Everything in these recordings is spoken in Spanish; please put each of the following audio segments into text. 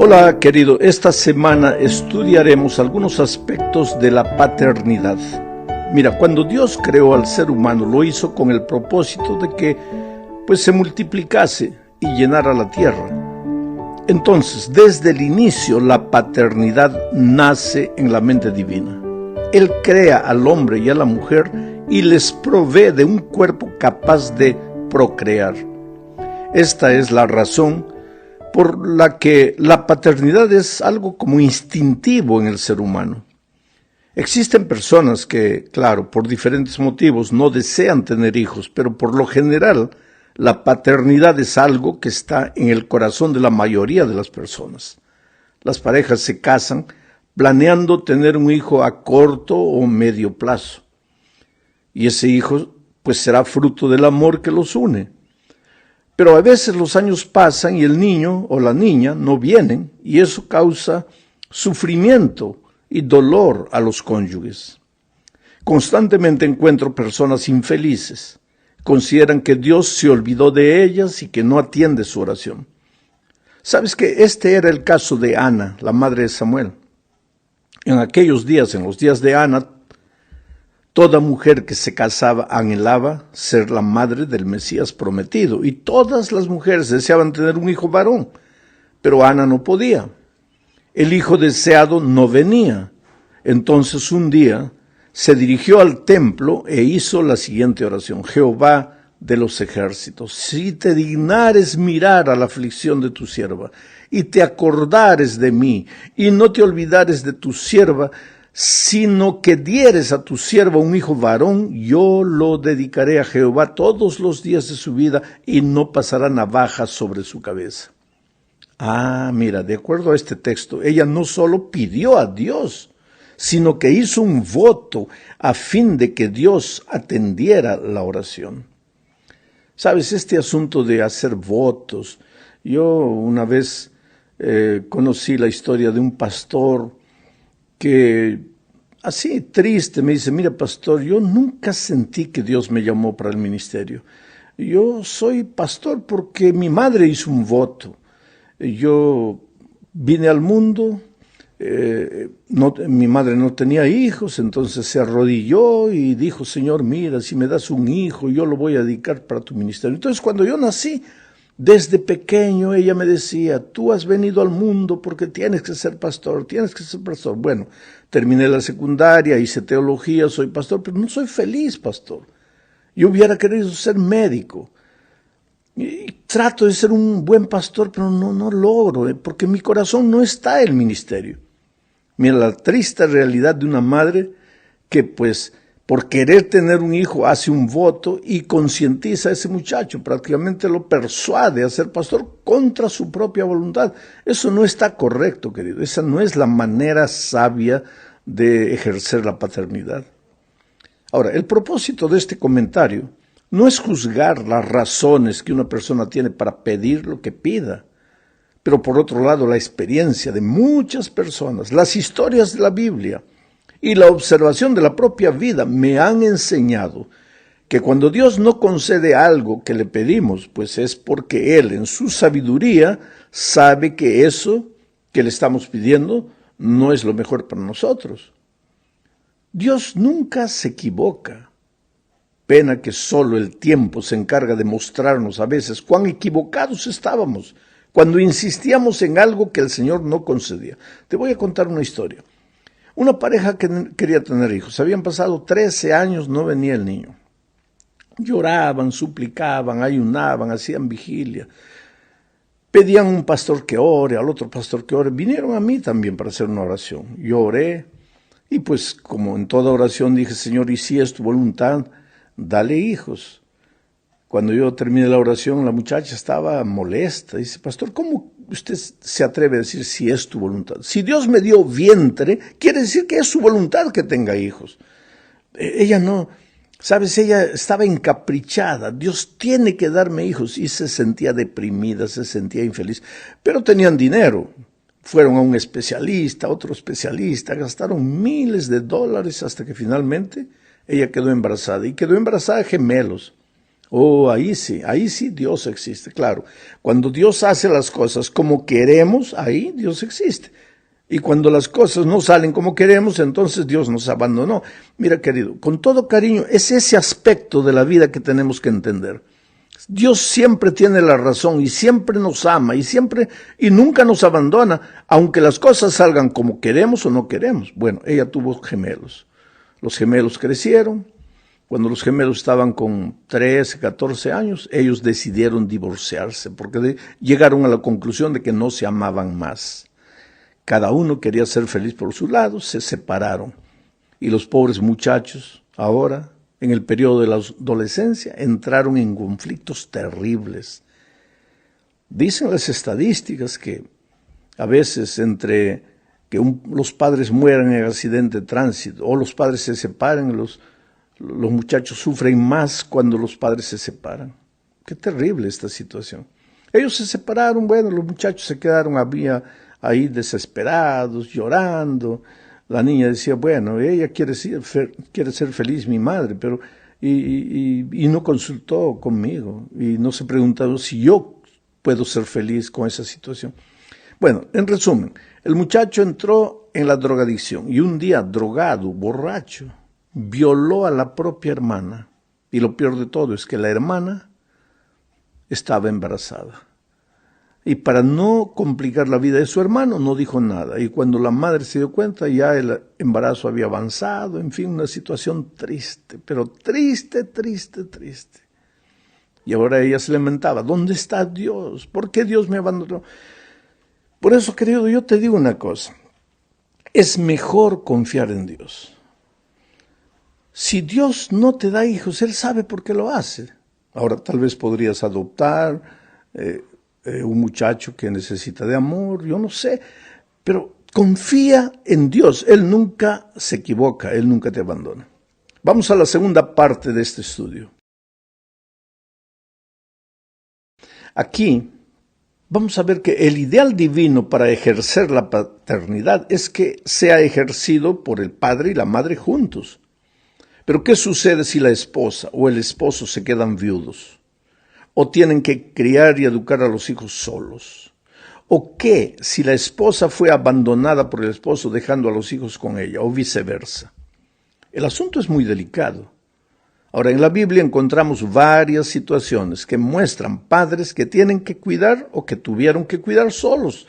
Hola querido, esta semana estudiaremos algunos aspectos de la paternidad. Mira, cuando Dios creó al ser humano, lo hizo con el propósito de que se multiplicase y llenara la tierra. Entonces, desde el inicio, la paternidad nace en la mente divina. Él crea al hombre y a la mujer y les provee de un cuerpo capaz de procrear. Esta es la razón por la que la paternidad es algo como instintivo en el ser humano. Existen personas que, claro, por diferentes motivos no desean tener hijos, pero por lo general la paternidad es algo que está en el corazón de la mayoría de las personas. Las parejas se casan planeando tener un hijo a corto o medio plazo. Y ese hijo será fruto del amor que los une. Pero a veces los años pasan y el niño o la niña no vienen y eso causa sufrimiento y dolor a los cónyuges. Constantemente encuentro personas infelices. Consideran que Dios se olvidó de ellas y que no atiende su oración. ¿Sabes que este era el caso de Ana, la madre de Samuel? En aquellos días, en los días de Ana, toda mujer que se casaba anhelaba ser la madre del Mesías prometido y todas las mujeres deseaban tener un hijo varón, pero Ana no podía. El hijo deseado no venía. Entonces un día se dirigió al templo e hizo la siguiente oración: Jehová de los ejércitos, si te dignares mirar a la aflicción de tu sierva y te acordares de mí y no te olvidares de tu sierva, sino que dieres a tu sierva un hijo varón, yo lo dedicaré a Jehová todos los días de su vida y no pasará navaja sobre su cabeza. Mira, de acuerdo a este texto, ella no solo pidió a Dios, sino que hizo un voto a fin de que Dios atendiera la oración. Sabes, este asunto de hacer votos, yo una vez conocí la historia de un pastor que así triste me dice: mira pastor, yo nunca sentí que Dios me llamó para el ministerio. Yo soy pastor porque mi madre hizo un voto. Yo vine al mundo, mi madre no tenía hijos, entonces se arrodilló y dijo: Señor, mira, si me das un hijo, yo lo voy a dedicar para tu ministerio. Entonces cuando yo nací, desde pequeño ella me decía: tú has venido al mundo porque tienes que ser pastor, tienes que ser pastor. Bueno, terminé la secundaria, hice teología, soy pastor, pero no soy feliz, pastor. Yo hubiera querido ser médico. Y trato de ser un buen pastor, pero no logro, porque mi corazón no está en el ministerio. Mira la triste realidad de una madre que por querer tener un hijo hace un voto y concientiza a ese muchacho, prácticamente lo persuade a ser pastor contra su propia voluntad. Eso no está correcto, querido. Esa no es la manera sabia de ejercer la paternidad. Ahora, el propósito de este comentario no es juzgar las razones que una persona tiene para pedir lo que pida, pero por otro lado la experiencia de muchas personas, las historias de la Biblia y la observación de la propia vida me han enseñado que cuando Dios no concede algo que le pedimos, es porque Él en su sabiduría sabe que eso que le estamos pidiendo no es lo mejor para nosotros. Dios nunca se equivoca. Pena que solo el tiempo se encarga de mostrarnos a veces cuán equivocados estábamos cuando insistíamos en algo que el Señor no concedía. Te voy a contar una historia. Una pareja que quería tener hijos. Habían pasado 13 años, no venía el niño. Lloraban, suplicaban, ayunaban, hacían vigilia. Pedían a un pastor que ore, al otro pastor que ore. Vinieron a mí también para hacer una oración. Yo oré y como en toda oración dije: Señor, y si es tu voluntad, dale hijos. Cuando yo terminé la oración, la muchacha estaba molesta. Dice: pastor, ¿cómo usted se atreve a decir si es tu voluntad? Si Dios me dio vientre, quiere decir que es su voluntad que tenga hijos. Ella no, sabes, ella estaba encaprichada. Dios tiene que darme hijos. Y se sentía deprimida, se sentía infeliz. Pero tenían dinero. Fueron a un especialista, otro especialista, gastaron miles de dólares hasta que finalmente ella quedó embarazada. Y quedó embarazada de gemelos. Oh, ahí sí Dios existe, claro. Cuando Dios hace las cosas como queremos, ahí Dios existe. Y cuando las cosas no salen como queremos, entonces Dios nos abandonó. Mira, querido, con todo cariño, es ese aspecto de la vida que tenemos que entender. Dios siempre tiene la razón y siempre nos ama y nunca nos abandona, aunque las cosas salgan como queremos o no queremos. Bueno, ella tuvo gemelos. Los gemelos crecieron. Cuando los gemelos estaban con 13, 14 años, ellos decidieron divorciarse porque llegaron a la conclusión de que no se amaban más. Cada uno quería ser feliz por su lado, se separaron. Y los pobres muchachos, ahora, en el periodo de la adolescencia, entraron en conflictos terribles. Dicen las estadísticas que a veces entre que los padres mueran en accidente de tránsito o los padres se separen, los muchachos sufren más cuando los padres se separan. Qué terrible esta situación. Ellos se separaron, bueno, los muchachos se quedaron ahí desesperados, llorando. La niña decía, bueno, ella quiere ser feliz, mi madre, pero y no consultó conmigo y no se preguntó si yo puedo ser feliz con esa situación. Bueno, en resumen, el muchacho entró en la drogadicción y un día drogado, borracho, violó a la propia hermana. Y lo peor de todo es que la hermana estaba embarazada. Y para no complicar la vida de su hermano, no dijo nada. Y cuando la madre se dio cuenta, ya el embarazo había avanzado. En fin, una situación triste, pero triste. Y ahora ella se lamentaba, ¿dónde está Dios? ¿Por qué Dios me abandonó? Por eso, querido, yo te digo una cosa. Es mejor confiar en Dios. Si Dios no te da hijos, Él sabe por qué lo hace. Ahora tal vez podrías adoptar un muchacho que necesita de amor, yo no sé, pero confía en Dios. Él nunca se equivoca, Él nunca te abandona. Vamos a la segunda parte de este estudio. Aquí vamos a ver que el ideal divino para ejercer la paternidad es que sea ejercido por el padre y la madre juntos. Pero ¿qué sucede si la esposa o el esposo se quedan viudos? ¿O tienen que criar y educar a los hijos solos? ¿O qué si la esposa fue abandonada por el esposo dejando a los hijos con ella, o viceversa? El asunto es muy delicado. Ahora, en la Biblia encontramos varias situaciones que muestran padres que tienen que cuidar o que tuvieron que cuidar solos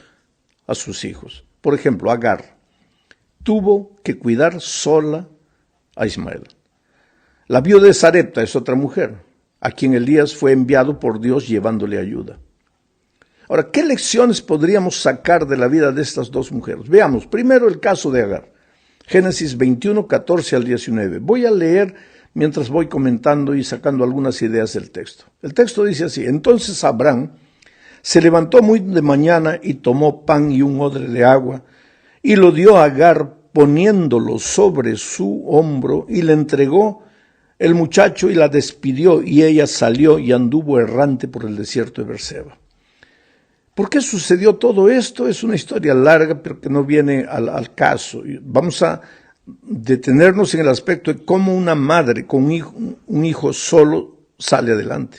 a sus hijos. Por ejemplo, Agar tuvo que cuidar sola a Ismael. La viuda de Sarepta es otra mujer, a quien Elías fue enviado por Dios llevándole ayuda. Ahora, ¿qué lecciones podríamos sacar de la vida de estas dos mujeres? Veamos, primero el caso de Agar. Génesis 21, 14 al 19. Voy a leer mientras voy comentando y sacando algunas ideas del texto. El texto dice así: entonces Abraham se levantó muy de mañana y tomó pan y un odre de agua y lo dio a Agar poniéndolo sobre su hombro y le entregó el muchacho y la despidió y ella salió y anduvo errante por el desierto de Berseba. ¿Por qué sucedió todo esto? Es una historia larga, pero que no viene al caso. Vamos a detenernos en el aspecto de cómo una madre con un hijo solo sale adelante.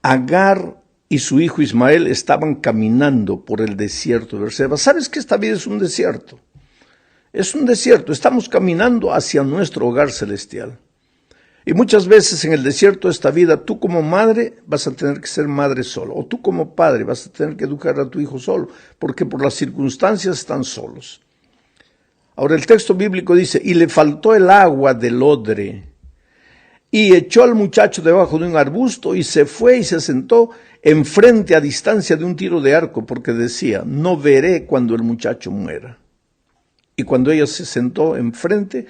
Agar y su hijo Ismael estaban caminando por el desierto de Berseba. ¿Sabes que esta vida es un desierto? Es un desierto. Estamos caminando hacia nuestro hogar celestial. Y muchas veces en el desierto de esta vida, tú como madre vas a tener que ser madre solo, o tú como padre vas a tener que educar a tu hijo solo, porque por las circunstancias están solos. Ahora el texto bíblico dice, y le faltó el agua del odre, y echó al muchacho debajo de un arbusto, y se fue y se sentó enfrente a distancia de un tiro de arco, porque decía, no veré cuando el muchacho muera. Y cuando ella se sentó enfrente,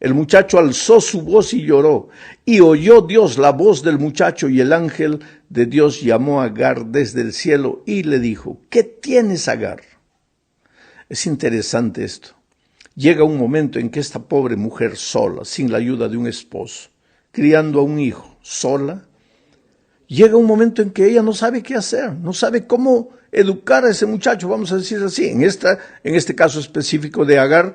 el muchacho alzó su voz y lloró, y oyó Dios la voz del muchacho, y el ángel de Dios llamó a Agar desde el cielo y le dijo, ¿qué tienes, Agar? Es interesante esto. Llega un momento en que esta pobre mujer sola, sin la ayuda de un esposo, criando a un hijo sola, llega un momento en que ella no sabe qué hacer, no sabe cómo educar a ese muchacho, vamos a decir así. En este caso específico de Agar,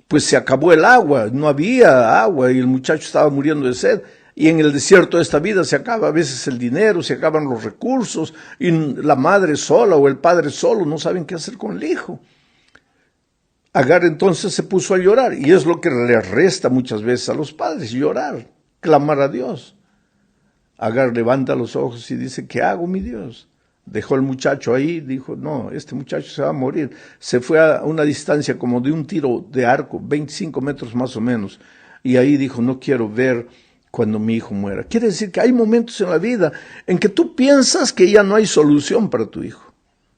pues se acabó el agua, no había agua y el muchacho estaba muriendo de sed. Y en el desierto de esta vida se acaba a veces el dinero, se acaban los recursos, y la madre sola o el padre solo no saben qué hacer con el hijo. Agar entonces se puso a llorar, y es lo que le resta muchas veces a los padres, llorar, clamar a Dios. Agar levanta los ojos y dice, ¿qué hago, mi Dios? Dejó el muchacho ahí, dijo, no, este muchacho se va a morir. Se fue a una distancia como de un tiro de arco, 25 metros más o menos, y ahí dijo, no quiero ver cuando mi hijo muera. Quiere decir que hay momentos en la vida en que tú piensas que ya no hay solución para tu hijo.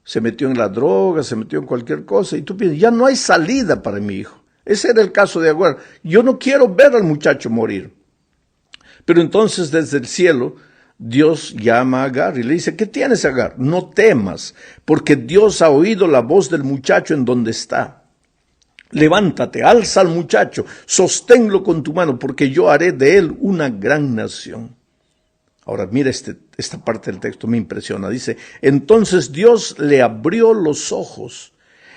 Se metió en la droga, se metió en cualquier cosa, y tú piensas, ya no hay salida para mi hijo. Ese era el caso de Agar. Yo no quiero ver al muchacho morir. Pero entonces desde el cielo, Dios llama a Agar y le dice, ¿qué tienes, Agar? No temas, porque Dios ha oído la voz del muchacho en donde está. Levántate, alza al muchacho, sosténlo con tu mano, porque yo haré de él una gran nación. Ahora, mira esta parte del texto, me impresiona. Dice, entonces Dios le abrió los ojos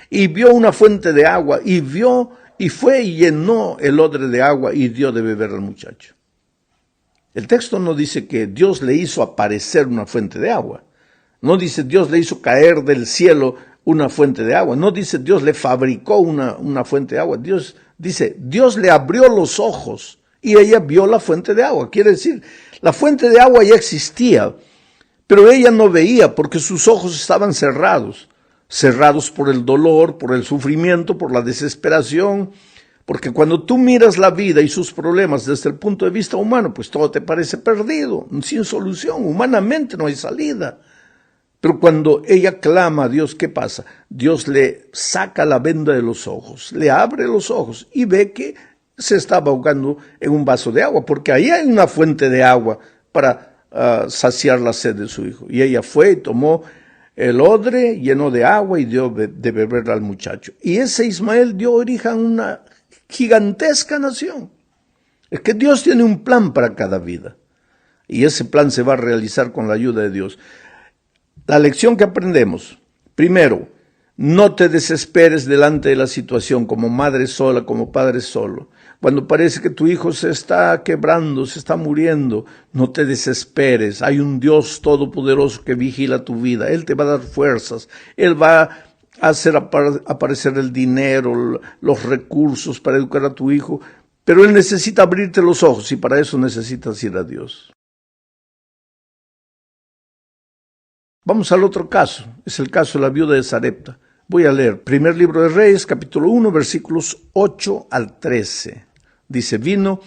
y vio una fuente de agua, y fue y llenó el odre de agua y dio de beber al muchacho. El texto no dice que Dios le hizo aparecer una fuente de agua. No dice Dios le hizo caer del cielo una fuente de agua. No dice Dios le fabricó una fuente de agua. Dios dice, Dios le abrió los ojos y ella vio la fuente de agua. Quiere decir, la fuente de agua ya existía, pero ella no veía porque sus ojos estaban cerrados. Cerrados por el dolor, por el sufrimiento, por la desesperación. Porque cuando tú miras la vida y sus problemas desde el punto de vista humano, pues todo te parece perdido, sin solución, humanamente no hay salida. Pero cuando ella clama a Dios, ¿qué pasa? Dios le saca la venda de los ojos, le abre los ojos y ve que se estaba ahogando en un vaso de agua, porque ahí hay una fuente de agua para saciar la sed de su hijo. Y ella fue y tomó el odre, llenó de agua y dio de beber al muchacho. Y ese Ismael dio origen a una gigantesca nación. Es que Dios tiene un plan para cada vida. Y ese plan se va a realizar con la ayuda de Dios. La lección que aprendemos, primero, no te desesperes delante de la situación como madre sola, como padre solo. Cuando parece que tu hijo se está quebrando, se está muriendo, no te desesperes. Hay un Dios todopoderoso que vigila tu vida. Él te va a dar fuerzas. Él va a hacer aparecer el dinero, los recursos para educar a tu hijo. Pero Él necesita abrirte los ojos y para eso necesitas ir a Dios. Vamos al otro caso, es el caso de la viuda de Sarepta. Voy a leer, primer libro de Reyes, capítulo 1, versículos 8 al 13. Dice, vino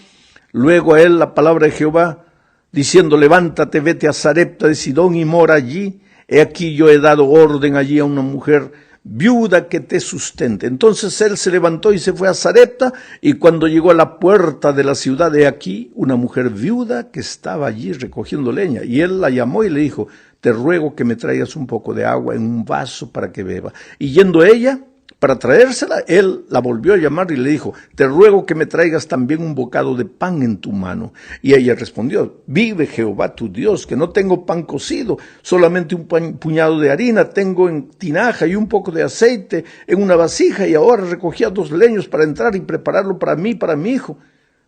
luego a él la palabra de Jehová, diciendo, levántate, vete a Sarepta de Sidón y mora allí. He aquí yo he dado orden allí a una mujer viuda que te sustente. Entonces él se levantó y se fue a Sarepta, y cuando llegó a la puerta de la ciudad, he aquí una mujer viuda que estaba allí recogiendo leña. Y él la llamó y le dijo, te ruego que me traigas un poco de agua en un vaso para que beba. Y yendo ella para traérsela, él la volvió a llamar y le dijo, te ruego que me traigas también un bocado de pan en tu mano. Y ella respondió, vive Jehová tu Dios, que no tengo pan cocido, solamente un puñado de harina tengo en tinaja y un poco de aceite en una vasija, y ahora recogía 2 leños para entrar y prepararlo para mí, para mi hijo,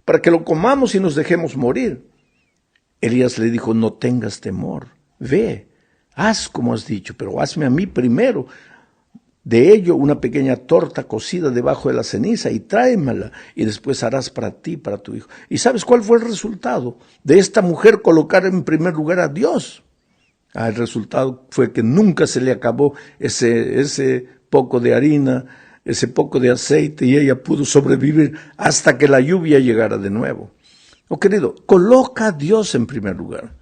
para que lo comamos y nos dejemos morir. Elías le dijo, no tengas temor, ve, haz como has dicho, pero hazme a mí primero de ello una pequeña torta cocida debajo de la ceniza y tráemela, y después harás para ti, para tu hijo. ¿Y sabes cuál fue el resultado de esta mujer colocar en primer lugar a Dios? El resultado fue que nunca se le acabó ese poco de harina, ese poco de aceite, y ella pudo sobrevivir hasta que la lluvia llegara de nuevo. Oh, querido, coloca a Dios en primer lugar.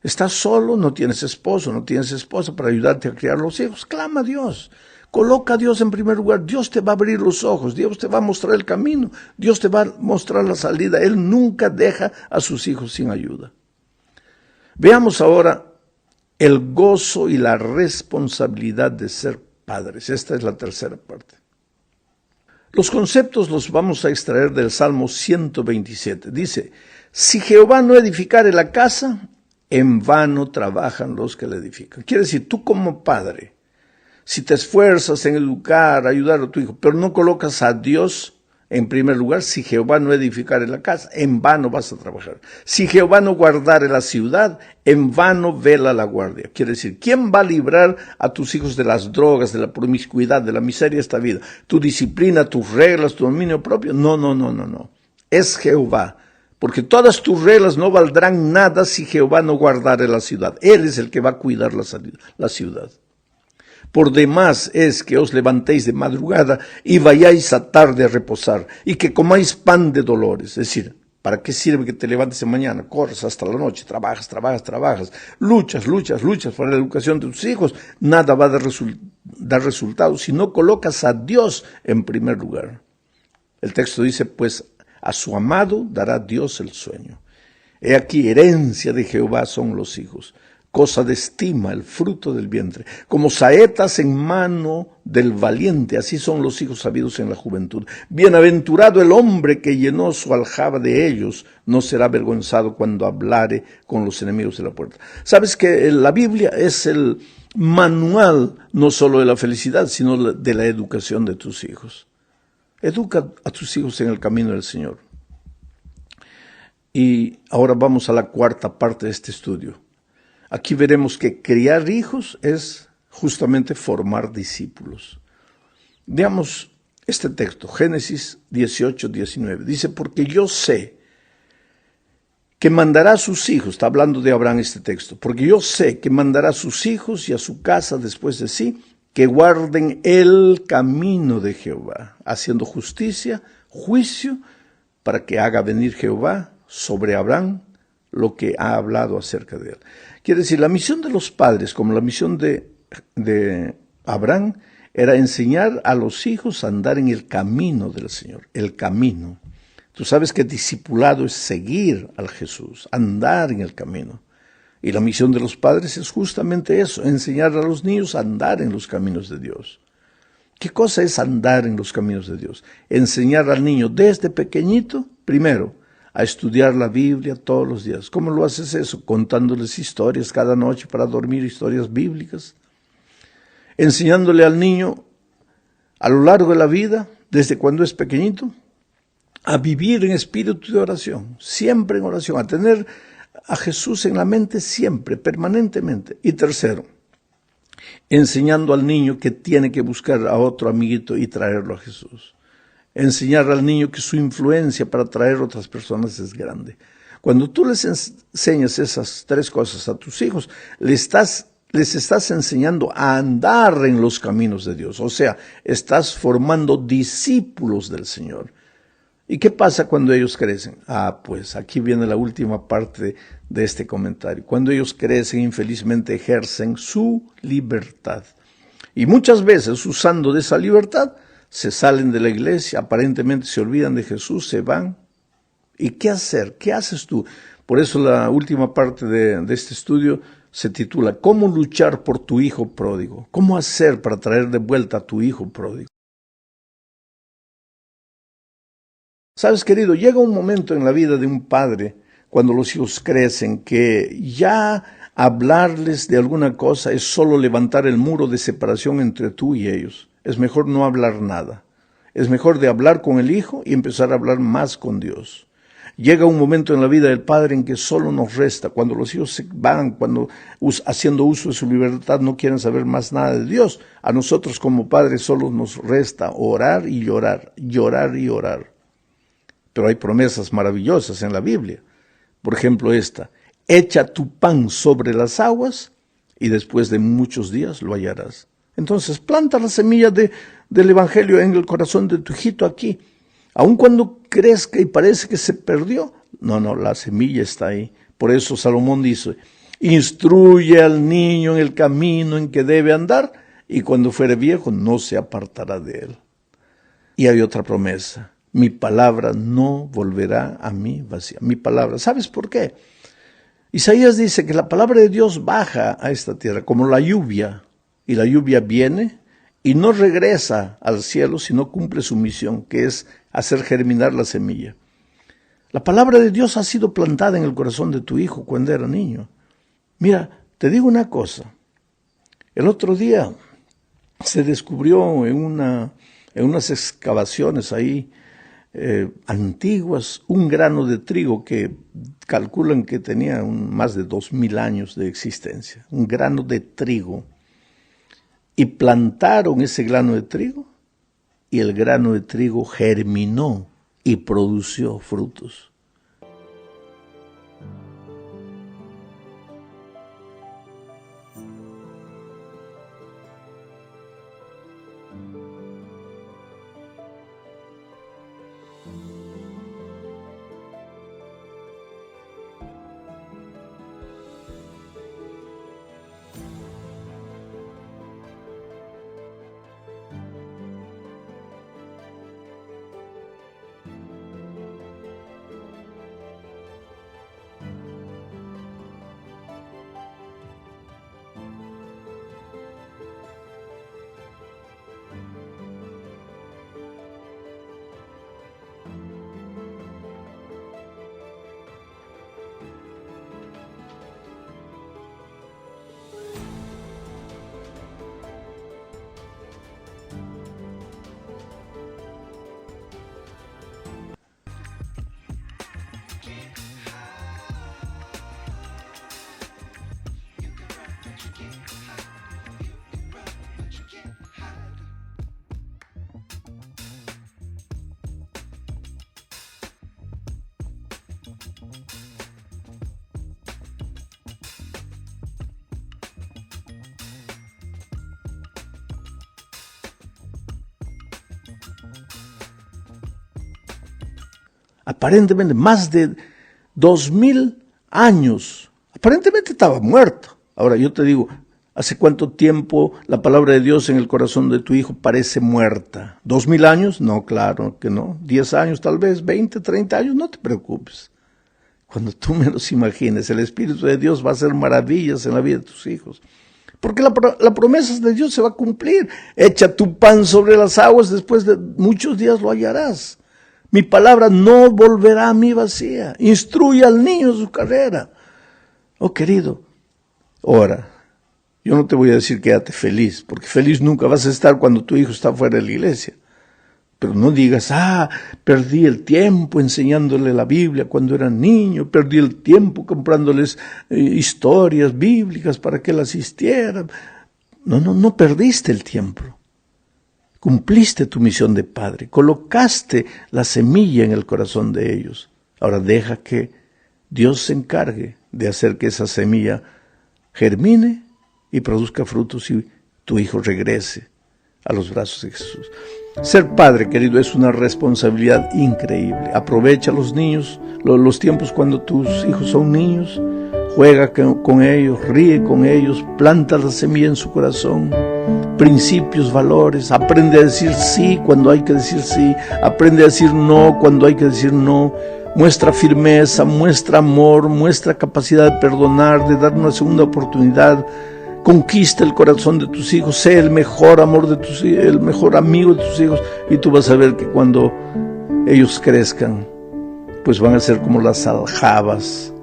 Estás solo, no tienes esposo, no tienes esposa para ayudarte a criar los hijos. Clama a Dios. Coloca a Dios en primer lugar. Dios te va a abrir los ojos. Dios te va a mostrar el camino. Dios te va a mostrar la salida. Él nunca deja a sus hijos sin ayuda. Veamos ahora el gozo y la responsabilidad de ser padres. Esta es la tercera parte. Los conceptos los vamos a extraer del Salmo 127. Dice, si Jehová no edificare la casa, en vano trabajan los que la edifican. Quiere decir, tú como padre, si te esfuerzas en educar, ayudar a tu hijo, pero no colocas a Dios En primer lugar, si Jehová no edificare la casa, en vano vas a trabajar. Si Jehová no guardare la ciudad, en vano vela la guardia. Quiere decir, ¿quién va a librar a tus hijos de las drogas, de la promiscuidad, de la miseria de esta vida? ¿Tu disciplina, tus reglas, tu dominio propio? No. Es Jehová. Porque todas tus reglas no valdrán nada si Jehová no guardare la ciudad. Él es el que va a cuidar la ciudad. Por demás es que os levantéis de madrugada y vayáis a tarde a reposar, y que comáis pan de dolores. Es decir, ¿para qué sirve que te levantes de mañana? Corres hasta la noche, trabajas, luchas para la educación de tus hijos. Nada va a dar resultados si no colocas a Dios en primer lugar. El texto dice, pues a su amado dará Dios el sueño. He aquí, herencia de Jehová son los hijos, cosa de estima, el fruto del vientre. Como saetas en mano del valiente, así son los hijos sabidos en la juventud. Bienaventurado el hombre que llenó su aljaba de ellos, no será avergonzado cuando hablare con los enemigos de la puerta. Sabes que la Biblia es el manual no solo de la felicidad, sino de la educación de tus hijos. Educa a tus hijos en el camino del Señor. Y ahora vamos a la cuarta parte de este estudio. Aquí veremos que criar hijos es justamente formar discípulos. Veamos este texto, Génesis 18:19. Dice, porque yo sé que mandará a sus hijos, está hablando de Abraham este texto, porque yo sé que mandará a sus hijos y a su casa después de sí, que guarden el camino de Jehová, haciendo justicia, juicio, para que haga venir Jehová sobre Abraham lo que ha hablado acerca de él. Quiere decir, la misión de los padres, como la misión de Abraham, era enseñar a los hijos a andar en el camino del Señor, el camino. Tú sabes que discipulado es seguir al Jesús, andar en el camino. Y la misión de los padres es justamente eso, enseñar a los niños a andar en los caminos de Dios. ¿Qué cosa es andar en los caminos de Dios? Enseñar al niño desde pequeñito, primero, a estudiar la Biblia todos los días. ¿Cómo lo haces eso? Contándoles historias cada noche para dormir, historias bíblicas. Enseñándole al niño a lo largo de la vida, desde cuando es pequeñito, a vivir en espíritu de oración, siempre en oración, a tener a Jesús en la mente siempre, permanentemente. Y tercero, enseñando al niño que tiene que buscar a otro amiguito y traerlo a Jesús. Enseñar al niño que su influencia para atraer a otras personas es grande. Cuando tú les enseñas esas tres cosas a tus hijos, les estás enseñando a andar en los caminos de Dios. O sea, estás formando discípulos del Señor. ¿Y qué pasa cuando ellos crecen? Pues aquí viene la última parte de este comentario. Cuando ellos crecen, infelizmente ejercen su libertad. Y muchas veces, usando de esa libertad, se salen de la iglesia, aparentemente se olvidan de Jesús, se van. ¿Y qué hacer? ¿Qué haces tú? Por eso la última parte de este estudio se titula ¿Cómo luchar por tu hijo pródigo? ¿Cómo hacer para traer de vuelta a tu hijo pródigo? Sabes, querido, llega un momento en la vida de un padre, cuando los hijos crecen, que ya hablarles de alguna cosa es solo levantar el muro de separación entre tú y ellos. Es mejor no hablar nada. Es mejor de hablar con el hijo y empezar a hablar más con Dios. Llega un momento en la vida del padre en que solo nos resta, cuando los hijos se van, cuando haciendo uso de su libertad no quieren saber más nada de Dios. A nosotros como padres solo nos resta orar y llorar, llorar y orar. Pero hay promesas maravillosas en la Biblia. Por ejemplo esta, echa tu pan sobre las aguas y después de muchos días lo hallarás. Entonces planta la semilla del Evangelio en el corazón de tu hijito aquí. Aun cuando crezca y parece que se perdió, no, la semilla está ahí. Por eso Salomón dice, instruye al niño en el camino en que debe andar y cuando fuere viejo no se apartará de él. Y hay otra promesa. Mi palabra no volverá a mí vacía. Mi palabra. ¿Sabes por qué? Isaías dice que la palabra de Dios baja a esta tierra como la lluvia. Y la lluvia viene y no regresa al cielo, sino cumple su misión, que es hacer germinar la semilla. La palabra de Dios ha sido plantada en el corazón de tu hijo cuando era niño. Mira, te digo una cosa. El otro día se descubrió en unas excavaciones ahí, antiguas, un grano de trigo que calculan que tenía más de 2000 años de existencia, un grano de trigo, y plantaron ese grano de trigo, y el grano de trigo germinó y produció frutos. Aparentemente más de 2000 años, aparentemente estaba muerto. Ahora yo te digo, ¿hace cuánto tiempo la palabra de Dios en el corazón de tu hijo parece muerta? ¿2000 años? No, claro que no. 10 años tal vez, 20, 30 años, no te preocupes. Cuando tú menos imagines, el Espíritu de Dios va a hacer maravillas en la vida de tus hijos. Porque la promesa de Dios se va a cumplir. Echa tu pan sobre las aguas, después de muchos días lo hallarás. Mi palabra no volverá a mí vacía. Instruye al niño su carrera. Oh, querido, ahora, yo no te voy a decir quédate feliz, porque feliz nunca vas a estar cuando tu hijo está fuera de la iglesia. Pero no digas, perdí el tiempo enseñándole la Biblia cuando era niño, perdí el tiempo comprándoles historias bíblicas para que él asistiera. No perdiste el tiempo. Cumpliste tu misión de padre, colocaste la semilla en el corazón de ellos. Ahora deja que Dios se encargue de hacer que esa semilla germine y produzca frutos y tu hijo regrese a los brazos de Jesús. Ser padre, querido, es una responsabilidad increíble. Aprovecha a los niños, los tiempos cuando tus hijos son niños, juega con ellos, ríe con ellos, planta la semilla en su corazón, principios, valores, aprende a decir sí cuando hay que decir sí, aprende a decir no cuando hay que decir no, muestra firmeza, muestra amor, muestra capacidad de perdonar, de dar una segunda oportunidad. Conquista el corazón de tus hijos, sé el mejor amor de tus hijos, el mejor amigo de tus hijos, y tú vas a ver que cuando ellos crezcan, pues van a ser como las aljabas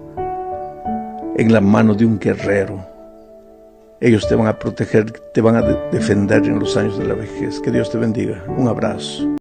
en la mano de un guerrero. Ellos te van a proteger, te van a defender en los años de la vejez. Que Dios te bendiga. Un abrazo.